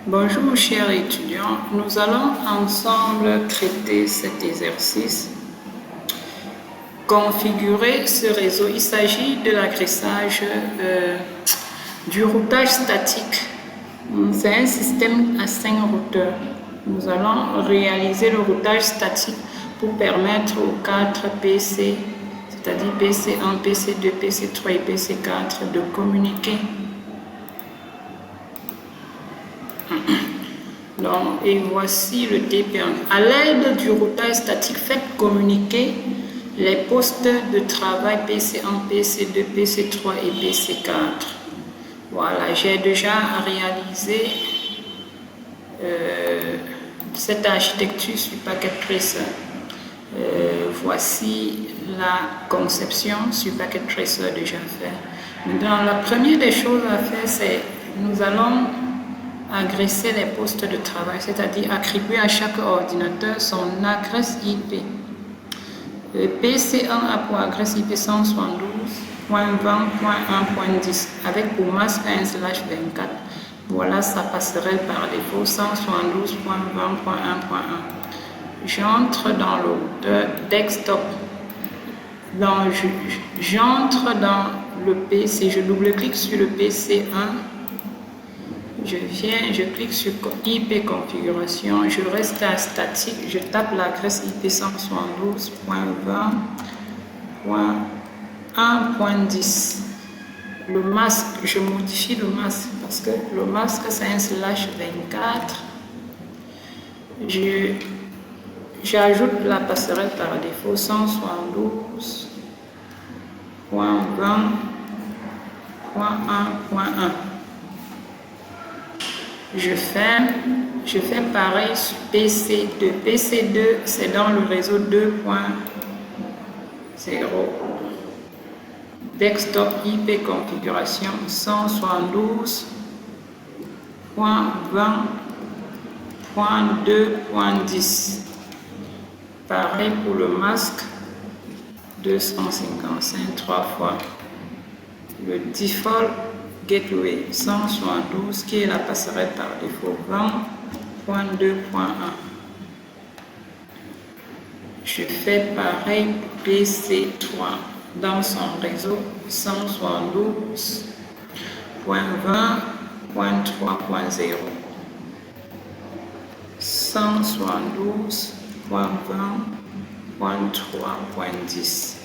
Bonjour chers étudiants, nous allons ensemble traiter cet exercice. Configurer ce réseau, il s'agit de l'agressage du routage statique. C'est un système à 5 routeurs. Nous allons réaliser le routage statique pour permettre aux 4 PC, c'est-à-dire PC1, PC2, PC3 et PC4 de communiquer. Donc, et voici le TP1. À l'aide du routage statique, faites communiquer les postes de travail PC1, PC2, PC3 et PC4. Voilà, j'ai déjà réalisé cette architecture sur Packet Tracer. Voici la conception sur Packet Tracer déjà fait. Maintenant, la première des choses à faire, c'est nous allons agresser les postes de travail, c'est-à-dire attribuer à chaque ordinateur son adresse IP. Le PC1 a pour adresse IP 172.20.1.10 avec pour masque 1/24. Voilà sa passerelle par défaut 172.20.1.1. J'entre dans le routeur desktop. J'entre dans le PC, je double-clique sur le PC1. Je clique sur IP configuration, je reste à statique, je tape l'adresse IP 172.20.1.10. Le masque, je modifie le masque parce que le masque c'est 1/24. J'ajoute la passerelle par défaut 172.20.1.1. Je fais pareil sur PC2. PC2, c'est dans le réseau 2.0. Desktop IP configuration 172.20.2.10. Pareil pour le masque 255 3 fois. Le default Gateway 172 qui est la passerelle par défaut 20.2.1. Je fais pareil pour PC3 dans son réseau 172.20.3.0. 172.20.3.10.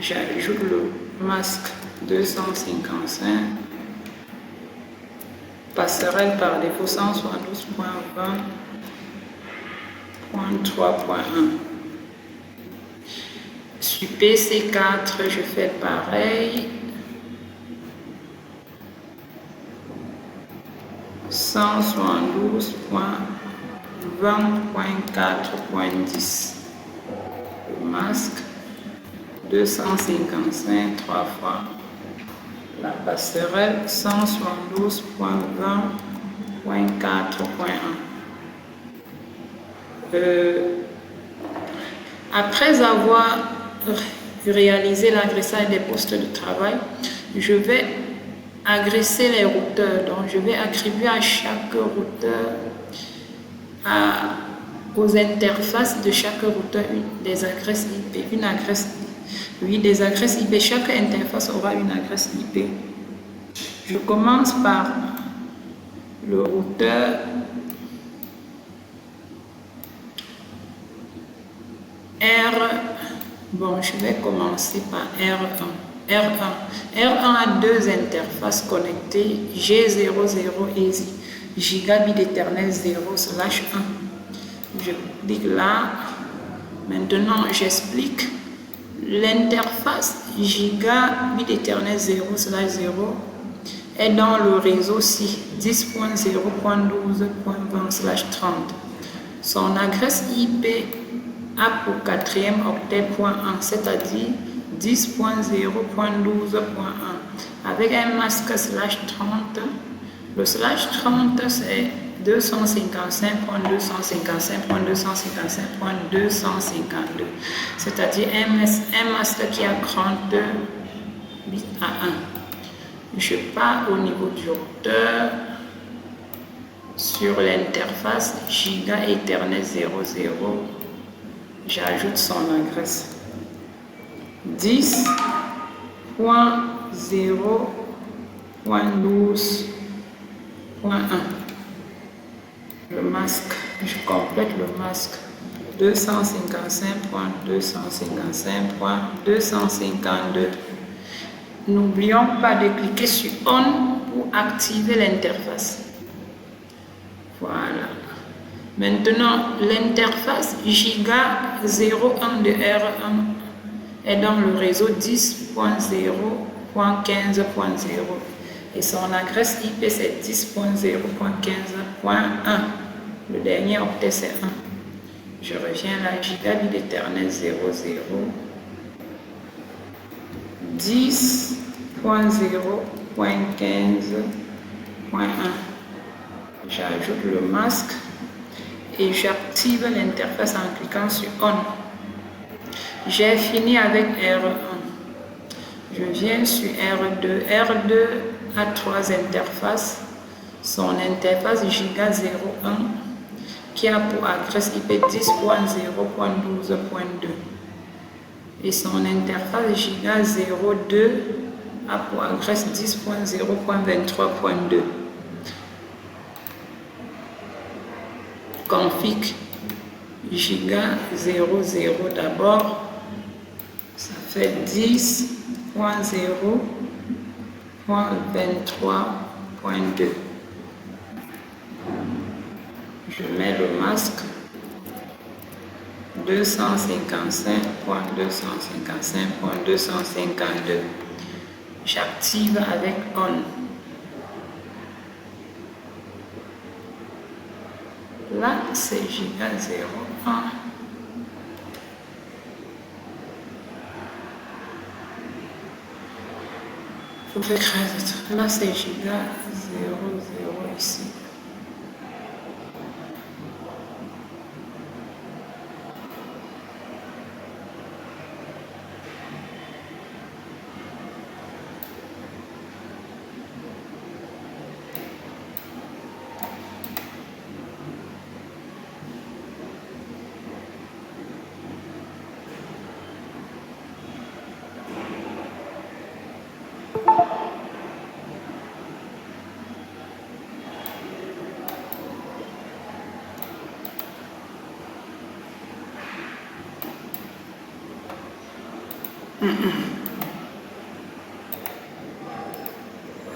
J'ajoute le masque 255, passerelle par défaut 172.20.3.1. Sur PC4, je fais pareil. 172.20.4.10. Le masque 255 3 fois. La passerelle 172.20.4.1. Après avoir réalisé l'agressage des postes de travail, je vais agresser les routeurs. Donc, je vais attribuer à chaque routeur, aux interfaces de chaque routeur, des adresses IP, une adresse IP. Oui, des adresses IP. Chaque interface aura une adresse IP. Je commence par le routeur je vais commencer par R1. R1 a deux interfaces connectées, G00 et gigabit éternel 0/1. Je clique là. Maintenant, j'explique. L'interface gigabit éternel 0/0 est dans le réseau C 10.0.12.20/30. Son adresse IP a pour 4e octet .1, c'est-à-dire 10.0.12.1 avec un masque /30. Le /30 c'est 255.255.255.252, c'est-à-dire un masque qui a 32 bits à 1. Je pars au niveau du routeur sur l'interface Giga Ethernet 00, j'ajoute son adresse 10.0.12.1. Le masque, je complète le masque 255.255.252. N'oublions pas de cliquer sur On pour activer l'interface. Voilà. Maintenant, l'interface Giga 01 de R1 est dans le réseau 10.0.15.0 et son adresse IP c'est 10.0.15.1. Le dernier octet c'est 1. Je reviens là, Gigabit Ethernet 00 10.0.15.1. J'ajoute le masque et j'active l'interface en cliquant sur On. J'ai fini avec R1. Je viens sur R2. R2 a 3 interfaces. Son interface Giga 01 qui a pour adresse IP 10.0.12.2 et son interface Giga 02 a pour adresse 10.0.23.2. Config Giga 00 d'abord, ça fait 10.0.23.2. Je mets le masque 255.255.252. J'active avec On. Là, c'est Giga 01. Je vais créer d'autres. Là, c'est Giga 00 ici.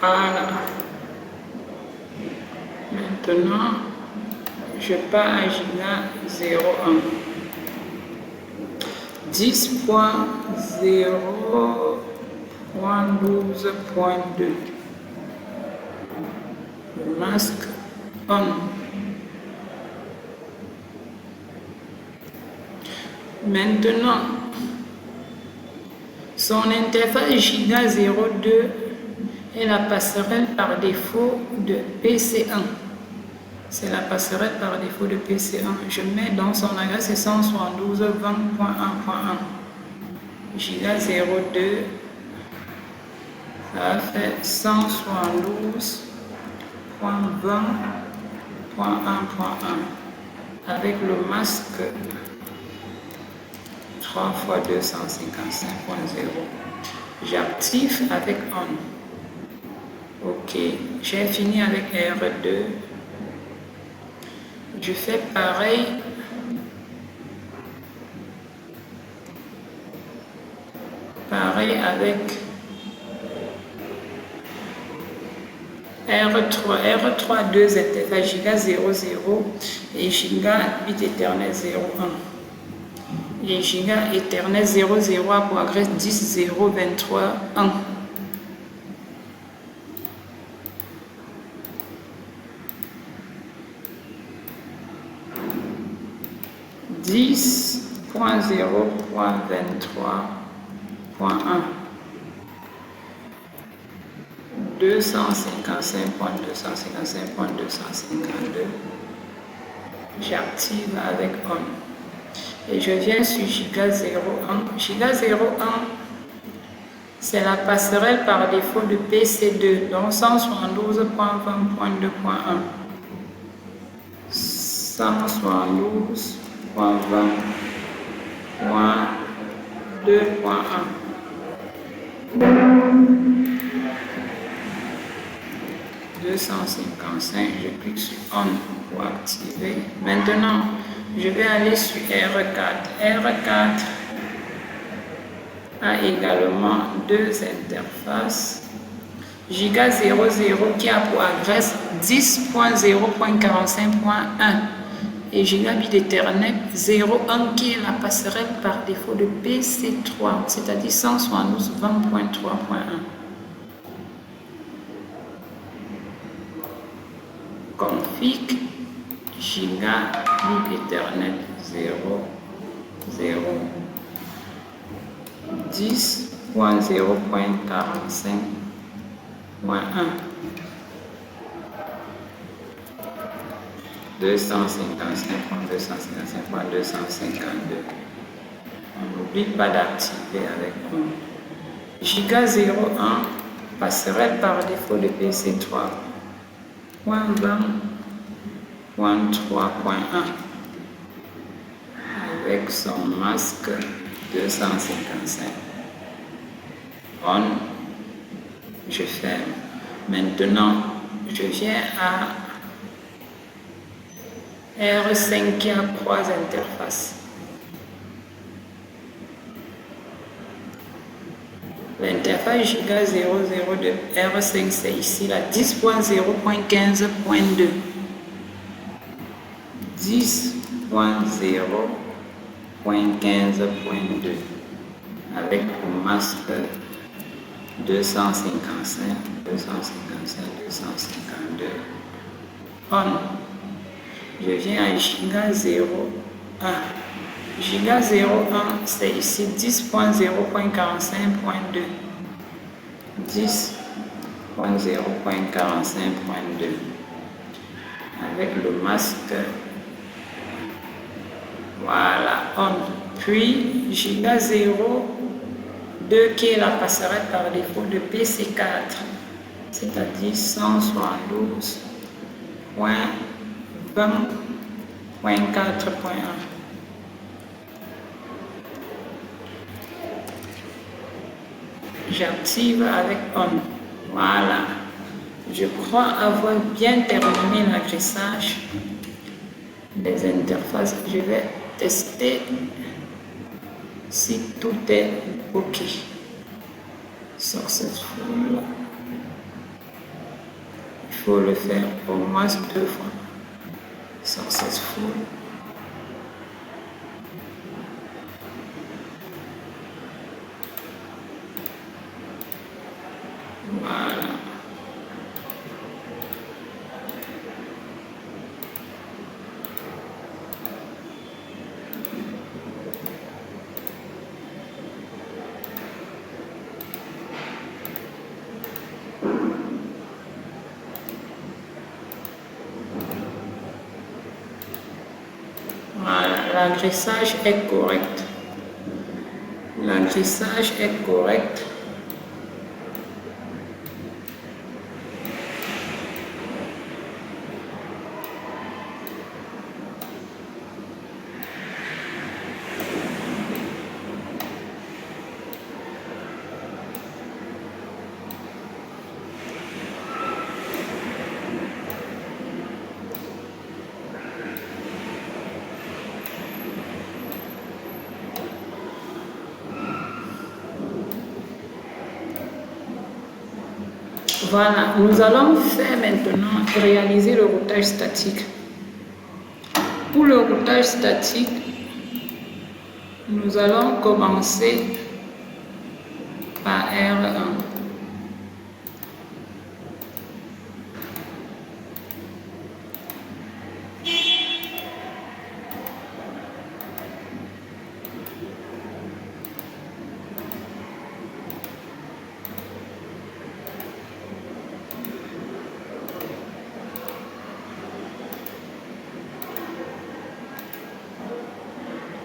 Voilà. Maintenant, je pars à Giga 01. 10.0.12.2. Le masque On. Maintenant, son interface Giga 02 est la passerelle par défaut de PC1. C'est la passerelle par défaut de PC1. Je mets dans son adresse 172.20.1.1. Giga 02, ça fait 172.20.1.1 avec le masque 3 x 255.0. J'active avec On. Ok, j'ai fini avec R2. Je fais pareil avec R3. R3 2 interfaces Giga 00 et Giga Bit Ethernet 01. Et Giga Ethernet 00 a pour adresse 10.0.23.1. 10.0.23.1. 255.255.252. J'active avec On. Et je viens sur Giga 01. Giga 01, c'est la passerelle par défaut de PC2, donc 172.20.2.1. 172.20.2.1. Je clique sur On pour activer. Maintenant, je vais aller sur R4. R4 a également deux interfaces. Giga 00 qui a pour adresse 10.0.45.1 et Gigabit d'Ethernet 01 qui est la passerelle par défaut de PC3, c'est-à-dire 172.20.3.1. Config Gigabit Ethernet 0 10.0.45.1 255.255.252. On n'oublie pas d'activer avec nous. Giga 01 passerelle par défaut de PC3.20.3.1 avec son masque 255. On, je ferme. Maintenant, je viens à R5 qui a trois interfaces. L'interface Giga 00 de R5, c'est ici la 10.0.15.2. 10.0.15.2 avec le masque 255, 252. On. Je viens à Giga 01. Giga 01, c'est ici 10.0.45.2. 10.0.45.2 avec le masque. Voilà, on. Puis Giga 02 qui est la passerelle par défaut de PC4, c'est-à-dire 172.20.4.1. J'active avec On. Voilà. Je crois avoir bien terminé l'agressage des interfaces. Je vais tester si tout est OK. Successful. Il faut le faire au moins 2 fois. Successful. Voilà. L'agressage est correct. L'agressage est correct. Voilà, nous allons faire maintenant réaliser le routage statique. Pour le routage statique, nous allons commencer par R1.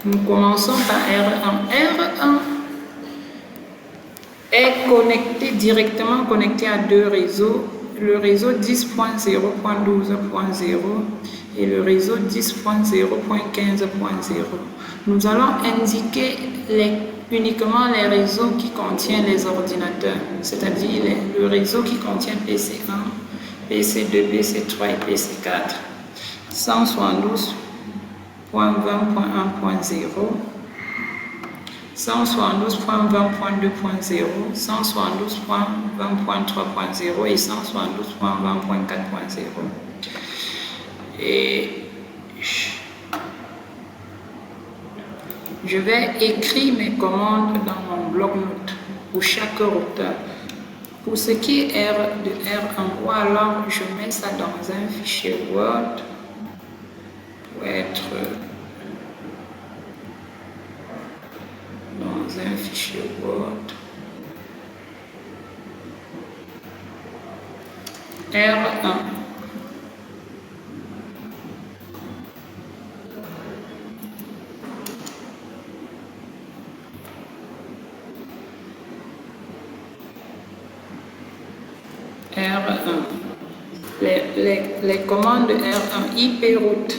Nous commençons par R1. R1 est directement connecté à deux réseaux. Le réseau 10.0.12.0 et le réseau 10.0.15.0. Nous allons indiquer uniquement les réseaux qui contiennent les ordinateurs, c'est-à-dire le réseau qui contient PC1, PC2, PC3 et PC4. 172.20.1.0, 172.20.2.0, 172.20.3.0 et 172.20.4.0. Et je vais écrire mes commandes dans mon bloc-notes pour chaque routeur. Pour ce qui est de R1, ou alors je mets ça dans un fichier Word pour être dans un fichier Word. R1. R1. Les commandes R1, IP route.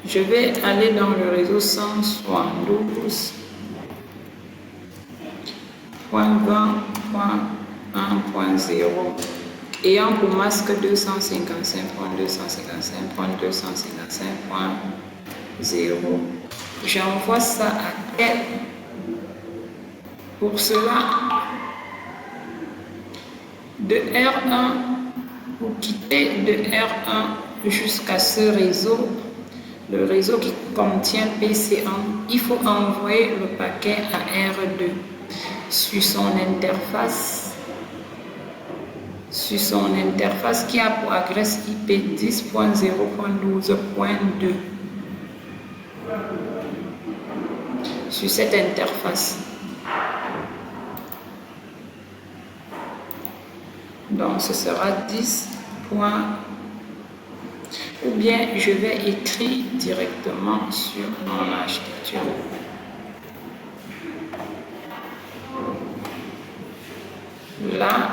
Je vais aller dans le réseau 172.20.1.0 ayant pour masque 255.255.255.0. J'envoie ça à quel? Pour cela, de R1, pour quitter de R1 jusqu'à ce réseau, le réseau qui contient PC1, il faut envoyer le paquet à R2 sur son interface qui a pour adresse IP 10.0.12.2. Sur cette interface. Donc ce sera 10. Ou bien je vais écrire directement sur mon architecture. Là,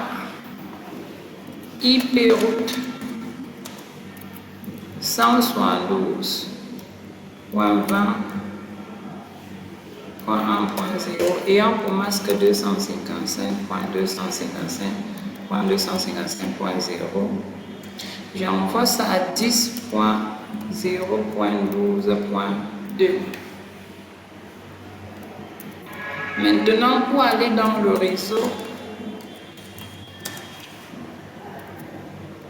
IP route 172.20.1.0 ayant pour masque 255.255.255.0. J'envoie ça à 10.0.12.2. Maintenant, pour aller dans le réseau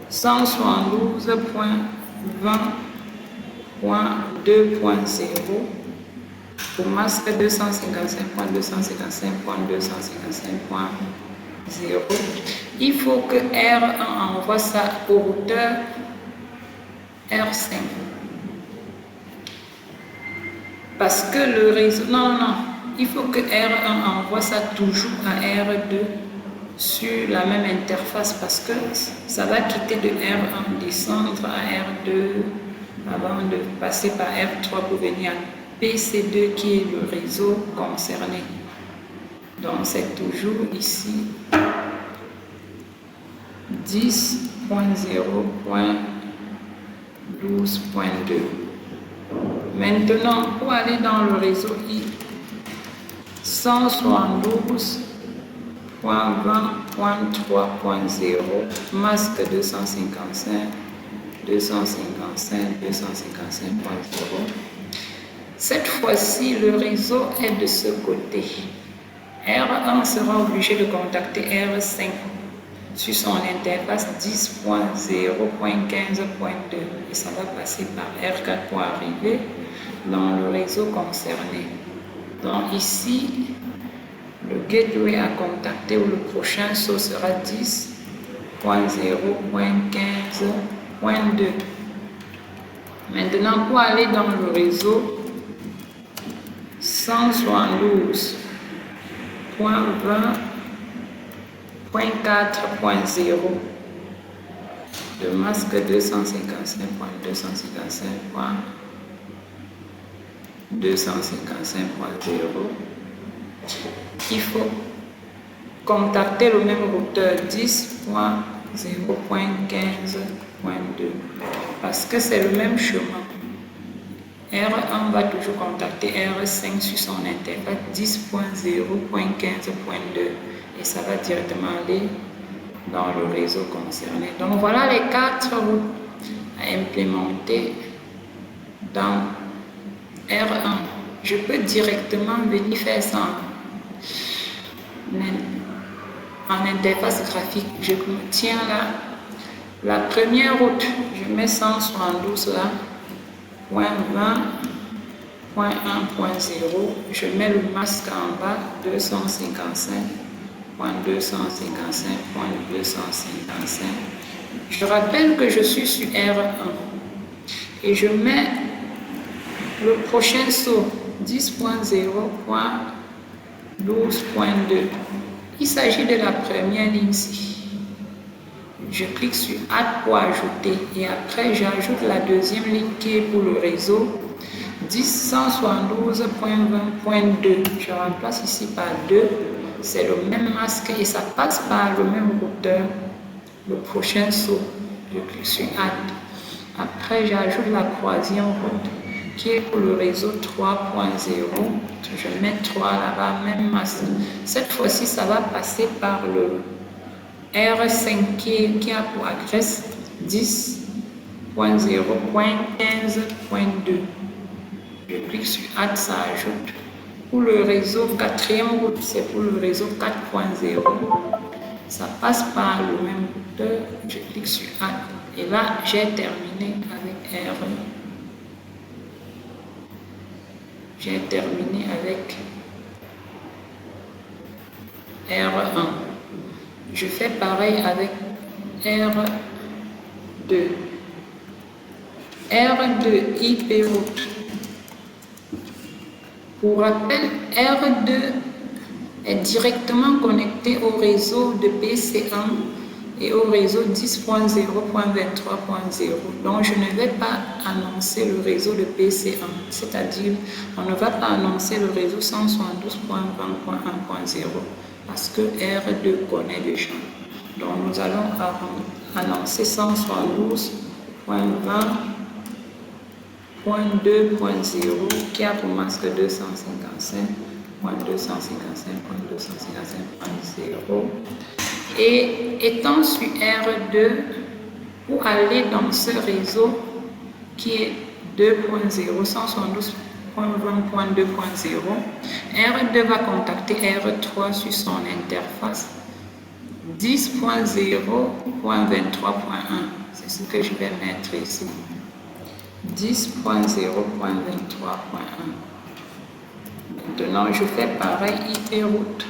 172.20.2.0 pour masque 255.255.255.0. Il faut que R1 envoie ça au routeur R5. Parce que le réseau... Non. Il faut que R1 envoie ça toujours à R2 sur la même interface parce que ça va quitter de R1, descendre à R2 avant de passer par R3 pour venir à PC2 qui est le réseau concerné. Donc c'est toujours ici 10.0.12.2. Maintenant, pour aller dans le réseau I, 172.20.3.0, masque 255.255.0. Cette fois-ci, le réseau est de ce côté. R1 sera obligé de contacter R5 sur son interface 10.0.15.2 et ça va passer par R4 pour arriver dans le réseau concerné. Donc ici, le gateway à contacter ou le prochain saut sera 10.0.15.2. Maintenant, pour aller dans le réseau 172.20.4.0 de masque 255.255.255.0. Il faut contacter le même routeur 10.0.15.2 0.15.2 parce que c'est le même chemin. R1 va toujours contacter R5 sur son interface 10.0.15.2 et ça va directement aller dans le réseau concerné. Donc voilà les 4 routes à implémenter dans R1. Je peux directement venir faire ça en interface graphique. Je tiens là la première route, je mets 172 là, point 20, point 1.0, je mets le masque en bas, 255.255.255. Je rappelle que je suis sur R1 et je mets le prochain saut, 10.0.12.2. Il s'agit de la première ligne ici. Je clique sur Add pour ajouter et après j'ajoute la deuxième ligne qui est pour le réseau 10.172.20.2. Je remplace ici par 2. C'est le même masque et ça passe par le même routeur. Le prochain saut, je clique sur Add. Après j'ajoute la troisième route qui est pour le réseau 3.0. Je mets 3 là-bas, même masque. Cette fois-ci, ça va passer par le R5 qui a pour adresse 10.0.15.2. Je clique sur Add, ça ajoute. Pour le réseau quatrième route, c'est pour le réseau 4.0. Ça passe par le même routeur. Je clique sur Add. Et là, j'ai terminé avec R1. J'ai terminé avec R1. Je fais pareil avec R2. R2 IP route. Pour rappel, R2 est directement connecté au réseau de PC1 et au réseau 10.0.23.0. Donc, je ne vais pas annoncer le réseau de PC1, c'est-à-dire, on ne va pas annoncer le réseau 172.20.1.0 parce que R2 connaît déjà. Donc, nous allons annoncer 172.20.2.0 qui a pour masque 255.255.255.0. Et étant sur R2, pour aller dans ce réseau qui est 2.0, 172.20.2.0, R2 va contacter R3 sur son interface 10.0.23.1. C'est ce que je vais mettre ici. 10.0.23.1. Maintenant, je fais pareil IP route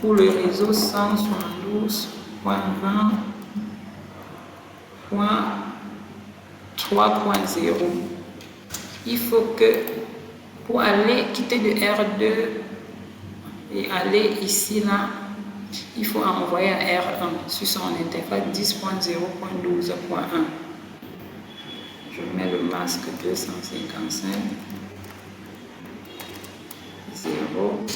pour le réseau 172.20.3.0. Il faut que pour aller quitter de R2 et aller ici là, il faut envoyer à R1 sur son interface 10.0.12.1. Je mets le masque 255 0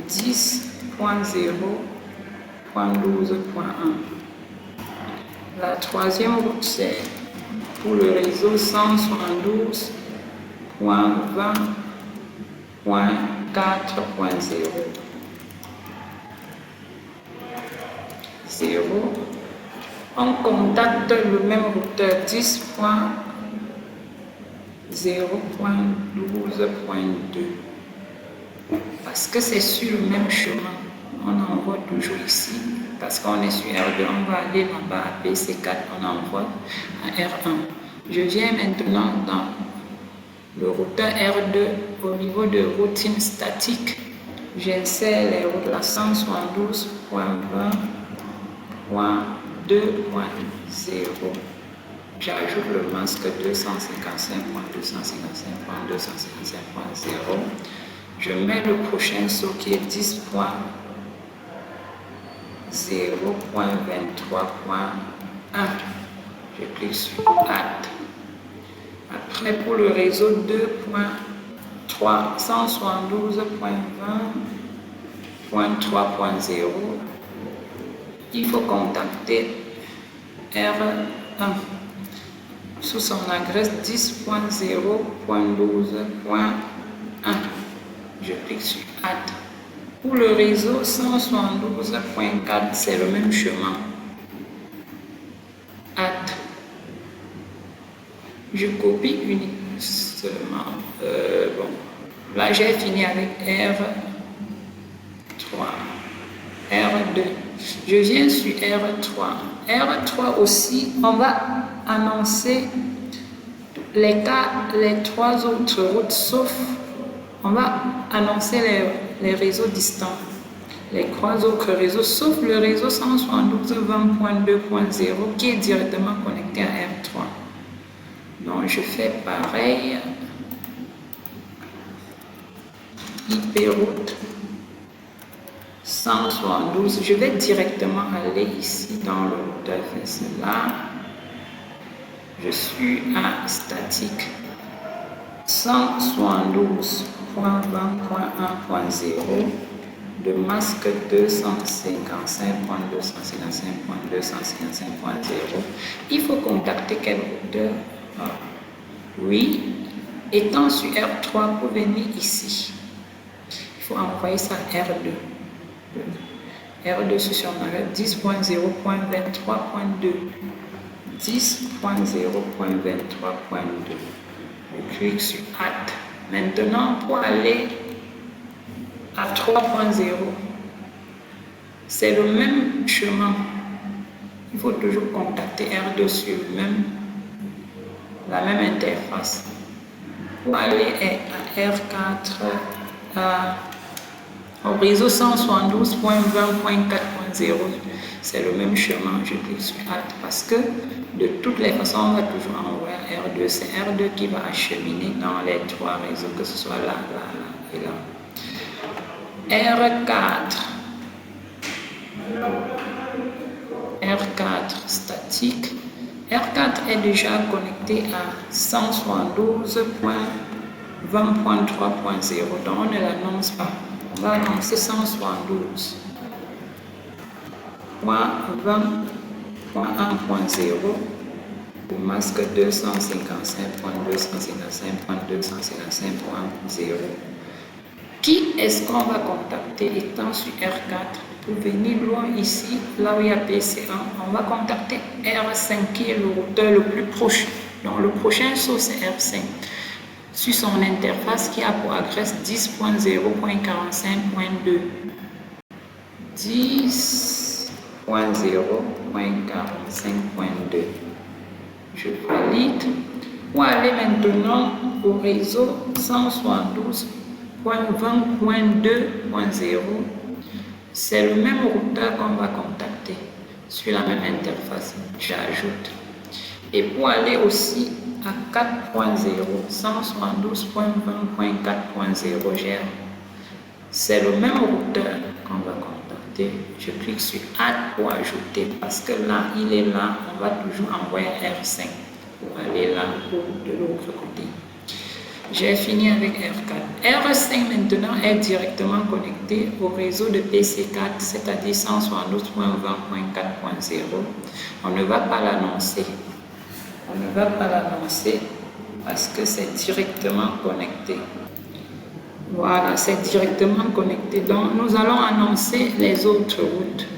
10.0.12.1. La troisième route, c'est pour le réseau 172.20.4.0. 0. On contacte le même routeur 10.0.12.2 parce que c'est sur le même chemin. On envoie toujours ici parce qu'on est sur R2, on va aller là-bas à PC4, on envoie à R1. Je viens maintenant dans le routeur R2 au niveau de routine statique. J'insère les routes à 172.20.2.0. J'ajoute le masque 255.255.255.0. Je mets le prochain saut qui est 10.0.23.1. Je clique sur Add. Après, pour le réseau 2.3, 172.20.3.0, il faut contacter R1 sous son adresse 10.0.12.1. Je clique sur Add. Pour le réseau 172.4, c'est le même chemin. Add. Je copie uniquement seulement. Bon, là j'ai fini avec R3, R2. Je viens sur R3. R3 aussi, on va annoncer les trois autres routes, sauf on va annoncer les réseaux distants, les trois autres réseaux, sauf le réseau 172.20.2.0 qui est directement connecté à R3. Donc je fais pareil, IP route 172, je vais directement aller ici dans le routeur, faire cela. Je suis à statique 172.20.1.0 de masque 255.255.255.0. Il faut contacter quel routeur? Oui, étant sur R3 pour venir ici, il faut envoyer ça à R2. R2 sur son adresse 10.0.23.2. 10.0.23.2. Je clique sur Add. Maintenant, pour aller à 3.0, c'est le même chemin. Il faut toujours contacter R2 sur la même interface. Pour aller à R4, au réseau 172.20.4.0, c'est le même chemin. Je clique sur Add parce que de toutes les façons, on va toujours envoyer à R2. C'est R2 qui va acheminer dans les trois réseaux, que ce soit là, là, là et là. R4 statique. R4 est déjà connecté à 172.20.3.0, donc on ne l'annonce pas. On va annoncer 172.20.1.0 pour masque 255.255.255.0. Qui est-ce qu'on va contacter étant sur R4? Pour venir loin ici, là où il y a PC1, on va contacter R5 qui est le routeur le plus proche. Donc le prochain saut c'est R5. Sur son interface qui a pour adresse 10.0.45.2. 10.0.45.2. Je valide. Pour aller maintenant au réseau 172.20.2.0, c'est le même routeur qu'on va contacter sur la même interface. J'ajoute. Et pour aller aussi à 4.0, 172.20.4.0, c'est le même routeur qu'on va contacter. Je clique sur Add pour ajouter parce que là, il est là, on va toujours envoyer R5 pour aller là de l'autre côté. J'ai fini avec R4. R5 maintenant est directement connecté au réseau de PC4, c'est-à-dire 172.20.4.0. On ne va pas l'annoncer. On ne va pas l'annoncer parce que c'est directement connecté. Voilà, c'est directement connecté. Donc, nous allons annoncer les autres routes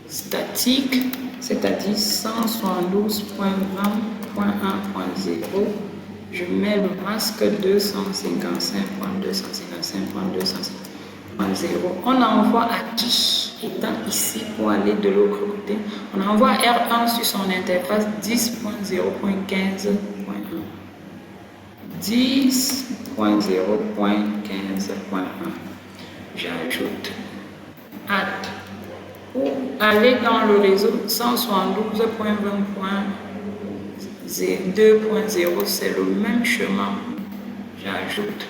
statiques, c'est-à-dire 172.20.1.0. Je mets le masque 255.255.255.0. On envoie à qui étant ici pour aller de l'autre côté? On envoie R1 sur son interface 10.0.15.1. 10.0.15.1. J'ajoute Add. Pour aller dans le réseau 172.20.2.0, c'est le même chemin. J'ajoute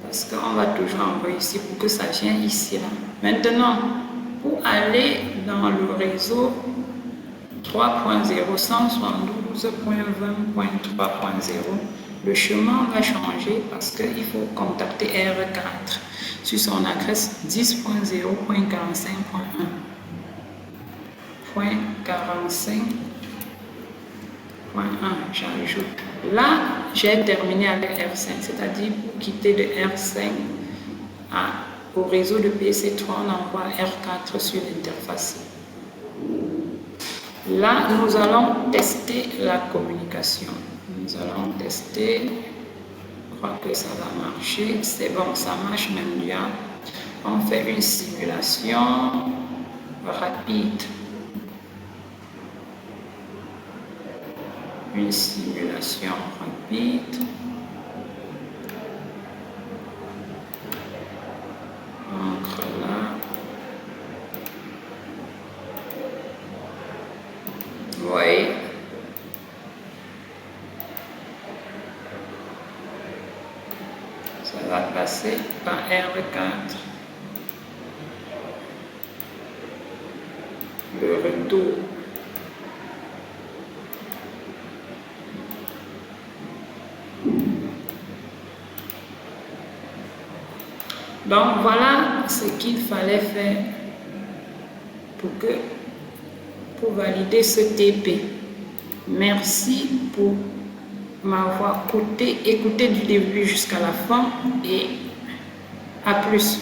parce qu'on va toujours envoyer ici pour que ça vienne ici là. Maintenant, pour aller dans le réseau 3.0, 172.20.3.0, le chemin va changer parce qu'il faut contacter R4 sur son adresse 10.0.45.1. j'ajoute. Là, j'ai terminé avec R5, c'est-à-dire pour quitter de R5 au réseau de PC3, on envoie R4 sur l'interface. Là, nous allons tester la communication. Nous allons tester. Je crois que ça va marcher. C'est bon, ça marche même bien. On fait une simulation rapide. Une simulation rapide. Entre là. Oui. Ça va passer par R4. Le retour. Donc voilà ce qu'il fallait faire pour valider ce TP. Merci pour m'avoir écouté du début jusqu'à la fin et à plus.